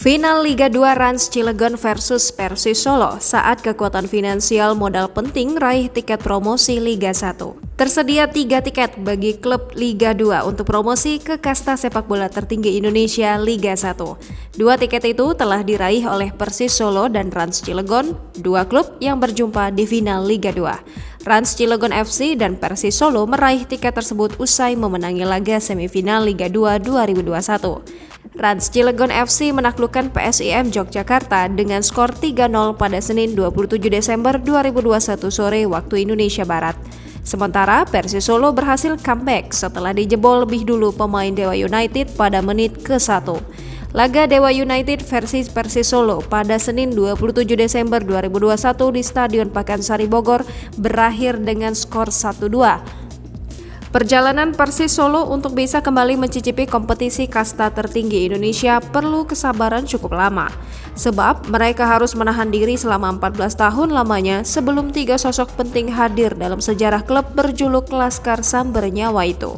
Final Liga 2 Rans Cilegon versus Persis Solo saat kekuatan finansial modal penting raih tiket promosi Liga 1. Tersedia 3 tiket bagi klub Liga 2 untuk promosi ke kasta sepak bola tertinggi Indonesia Liga 1. 2 tiket itu telah diraih oleh Persis Solo dan Rans Cilegon, 2 klub yang berjumpa di final Liga 2. Rans Cilegon FC dan Persis Solo meraih tiket tersebut usai memenangi laga semifinal Liga 2 2021. Rans Cilegon FC menaklukkan PSIM Yogyakarta dengan skor 3-0 pada Senin 27 Desember 2021 sore waktu Indonesia Barat. Sementara Persis Solo berhasil comeback setelah dijebol lebih dulu pemain Dewa United pada menit ke-1. Laga Dewa United versus Persis Solo pada Senin 27 Desember 2021 di Stadion Pakansari Bogor berakhir dengan skor 1-2. Perjalanan Persis Solo untuk bisa kembali mencicipi kompetisi kasta tertinggi Indonesia perlu kesabaran cukup lama. Sebab mereka harus menahan diri selama 14 tahun lamanya sebelum 3 sosok penting hadir dalam sejarah klub berjuluk Laskar Samber Nyawa itu.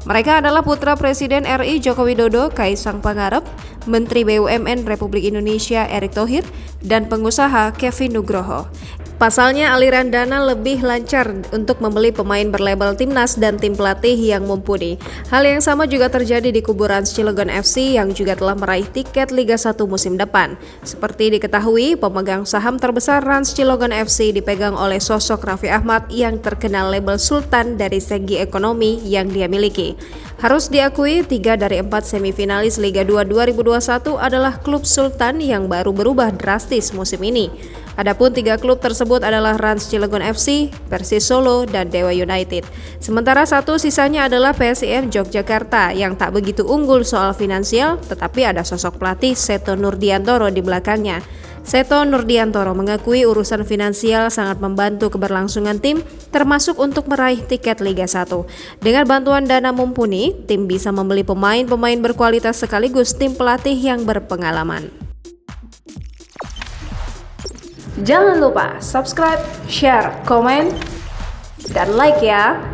Mereka adalah putra Presiden RI Joko Widodo Kaisang Pangarep, Menteri BUMN Republik Indonesia Erick Thohir, dan pengusaha Kevin Nugroho. Pasalnya aliran dana lebih lancar untuk membeli pemain berlabel timnas dan tim pelatih yang mumpuni. Hal yang sama juga terjadi di kubu Rans Cilegon FC yang juga telah meraih tiket Liga 1 musim depan. Seperti diketahui, pemegang saham terbesar Rans Cilegon FC dipegang oleh sosok Raffi Ahmad yang terkenal label Sultan dari segi ekonomi yang dia miliki. Harus diakui, 3 dari 4 semifinalis Liga 2 2021 adalah klub Sultan yang baru berubah drastis musim ini. Adapun 3 klub tersebut adalah Rans Cilegon FC, Persis Solo, dan Dewa United. Sementara satu sisanya adalah PSIM Yogyakarta yang tak begitu unggul soal finansial, tetapi ada sosok pelatih Seto Nurdiantoro di belakangnya. Seto Nurdiantoro mengakui urusan finansial sangat membantu keberlangsungan tim, termasuk untuk meraih tiket Liga 1. Dengan bantuan dana mumpuni, tim bisa membeli pemain-pemain berkualitas sekaligus tim pelatih yang berpengalaman. Jangan lupa subscribe, share, komen, dan like ya!